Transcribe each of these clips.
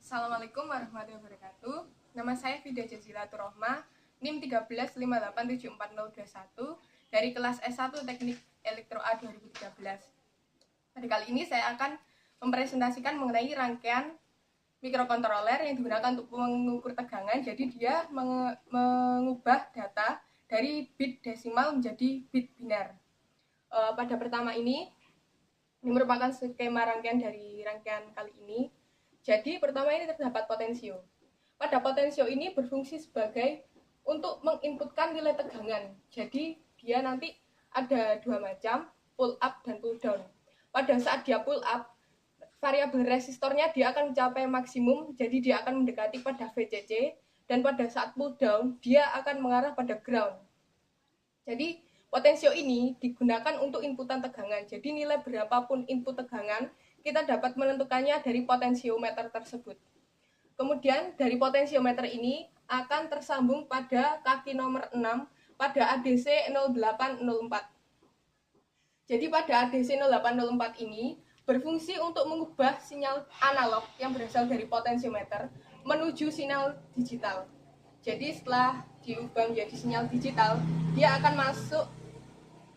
Assalamualaikum warahmatullahi wabarakatuh. Nama saya Fida Jazila Turohma, NIM 13587401 dari kelas S1 Teknik Elektro A 2013. Pada kali ini saya akan mempresentasikan mengenai rangkaian mikrokontroler yang digunakan untuk mengukur tegangan. Jadi dia mengubah data dari bit desimal menjadi bit binar. Pada pertama ini merupakan skema rangkaian dari rangkaian kali ini. Jadi pertama ini terdapat potensio. Pada potensio ini berfungsi sebagai untuk menginputkan nilai tegangan. Jadi dia nanti ada dua macam, pull up dan pull down. Pada saat dia pull up, variabel resistornya dia akan mencapai maksimum, jadi dia akan mendekati pada VCC, dan pada saat pull down dia akan mengarah pada ground. Jadi potensio ini digunakan untuk inputan tegangan. Jadi nilai berapapun input tegangan kita dapat menentukannya dari potensiometer tersebut. Kemudian dari potensiometer ini akan tersambung pada kaki nomor 6 pada ADC 0804. Jadi pada ADC 0804 ini berfungsi untuk mengubah sinyal analog yang berasal dari potensiometer menuju sinyal digital. Jadi setelah diubah menjadi sinyal digital, dia akan masuk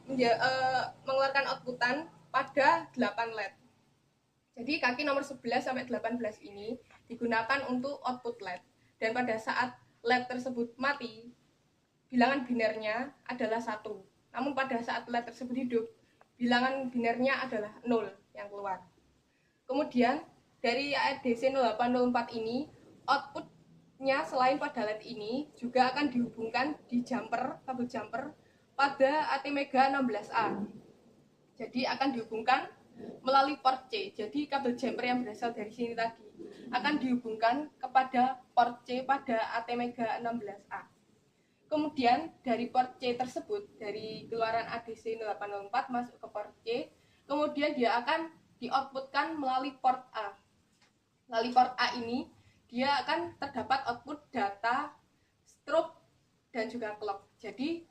mengeluarkan outputan pada 8 LED. Jadi kaki nomor 11 sampai 18 ini digunakan untuk output LED. Dan pada saat LED tersebut mati, bilangan binarnya adalah 1. Namun pada saat LED tersebut hidup, bilangan binarnya adalah 0 yang keluar. Kemudian dari ADC 0804 ini, outputnya selain pada LED ini juga akan dihubungkan di kabel jumper pada ATmega 16A. Jadi akan dihubungkan melalui port C. Jadi kabel jumper yang berasal dari sini tadi akan dihubungkan kepada port C pada ATmega 16A. Kemudian dari port C tersebut, dari keluaran ADC 0804 masuk ke port C, kemudian dia akan di-outputkan melalui port A. Melalui port A ini, dia akan terdapat output data strobe dan juga clock. Jadi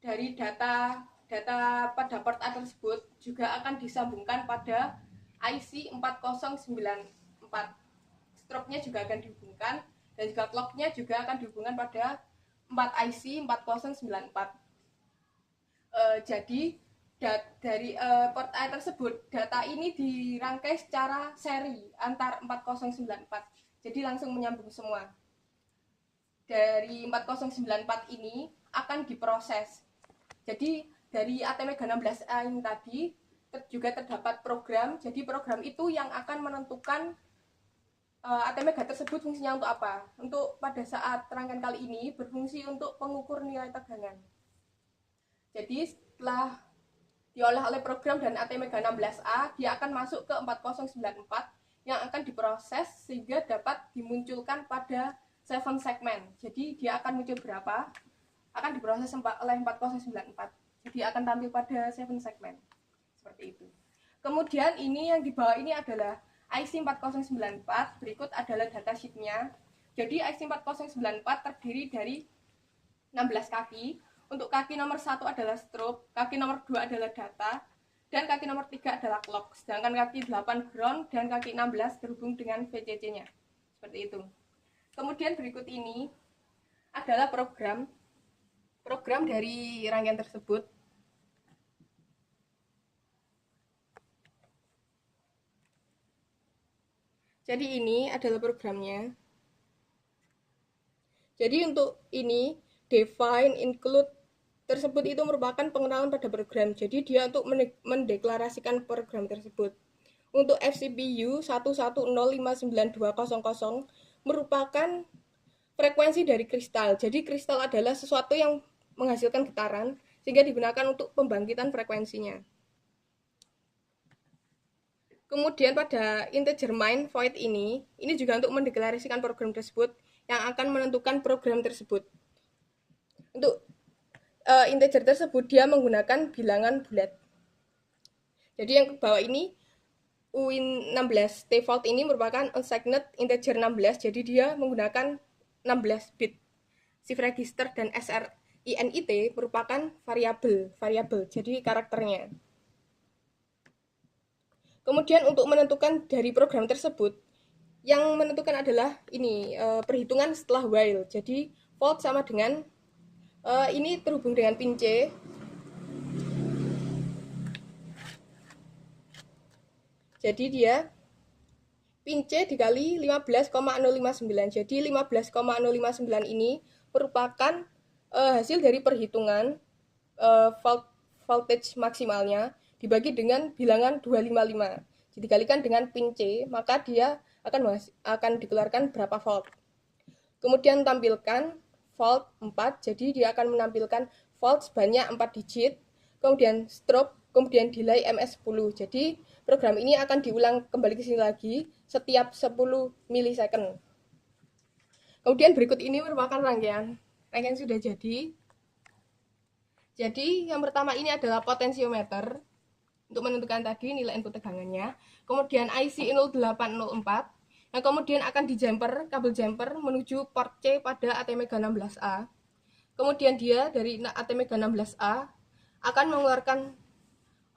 dari data pada port A tersebut juga akan disambungkan pada IC 4094. Strobe-nya juga akan dihubungkan dan juga clock-nya juga akan dihubungkan pada 4 IC 4094. Jadi dari port A tersebut, data ini dirangkai secara seri antar 4094. Jadi langsung menyambung semua. Dari 4094 ini akan diproses. Jadi dari ATmega 16A ini tadi juga terdapat program. Jadi program itu yang akan menentukan ATmega tersebut fungsinya untuk apa. Untuk pada saat rangkaian kali ini berfungsi untuk pengukur nilai tegangan. Jadi setelah diolah oleh program dan ATmega 16A, dia akan masuk ke 4094 yang akan diproses sehingga dapat dimunculkan pada 7 segmen. Jadi dia akan muncul berapa? Akan diproses oleh 4094. Jadi akan tampil pada 7 segmen. Seperti itu. Kemudian ini yang di bawah ini adalah IC 4094. Berikut adalah datasheetnya. Jadi IC 4094 terdiri dari 16 kaki. Untuk kaki nomor 1 adalah strobe, kaki nomor 2 adalah data, dan kaki nomor 3 adalah clock. Sedangkan kaki 8 ground dan kaki 16 terhubung dengan VCC-nya. Seperti itu. Kemudian berikut ini adalah program dari rangkaian tersebut. Jadi ini adalah programnya. Jadi untuk ini define, include tersebut itu merupakan pengenalan pada program. Jadi dia untuk mendeklarasikan program tersebut. Untuk FCPU 110592000 merupakan frekuensi dari kristal. Jadi kristal adalah sesuatu yang menghasilkan getaran sehingga digunakan untuk pembangkitan frekuensinya. Kemudian pada integer main void ini juga untuk mendeklarasikan program tersebut yang akan menentukan program tersebut. Untuk integer tersebut dia menggunakan bilangan bulat. Jadi yang ke bawah ini uin16 default ini merupakan unsigned integer 16. Jadi dia menggunakan 16 bit. Shift register dan SRINIT merupakan variabel. Jadi karakternya. Kemudian untuk menentukan dari program tersebut, Yang menentukan adalah ini perhitungan setelah while. Jadi volt sama dengan ini terhubung dengan pin C. Jadi dia pin C dikali 15,059. Jadi 15,059 ini merupakan hasil dari perhitungan voltage maksimalnya dibagi dengan bilangan 255. Jadi dikalikan dengan pin C, maka dia akan dikeluarkan berapa volt. Kemudian tampilkan volt 4, jadi dia akan menampilkan volt sebanyak 4 digit. Kemudian strobe, kemudian delay MS10. Jadi program ini akan diulang kembali ke sini lagi setiap 10 milisecond. Kemudian berikut ini merupakan rangkaian sudah jadi. Jadi yang pertama ini adalah potensiometer untuk menentukan tadi nilai input tegangannya. Kemudian IC 0804 yang kemudian akan dijumper kabel jumper menuju port C pada ATmega 16A. Kemudian dia dari ATmega 16A akan mengeluarkan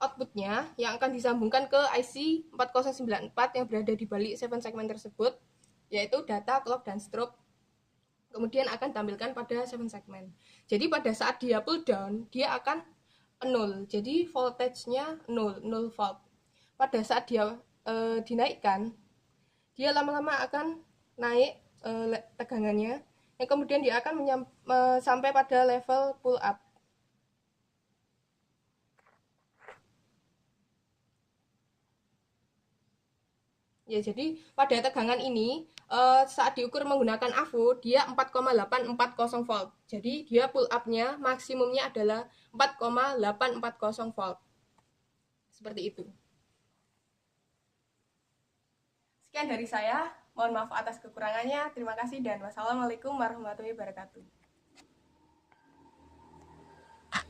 outputnya yang akan disambungkan ke IC 4094 yang berada di balik 7 segmen tersebut, yaitu data, clock, dan strobe. Kemudian akan tampilkan pada 7 segmen. Jadi pada saat dia pull down, dia akan 0. Jadi voltage-nya 0 volt. Pada saat dia dinaikkan, dia lama-lama akan naik tegangannya, yang kemudian dia akan sampai pada level pull up. Ya, jadi pada tegangan ini saat diukur menggunakan AVO dia 4,840 volt. Jadi dia pull up-nya maksimumnya adalah 4,840 volt. Seperti itu. Sekian dari saya. Mohon maaf atas kekurangannya. Terima kasih dan wassalamualaikum warahmatullahi wabarakatuh.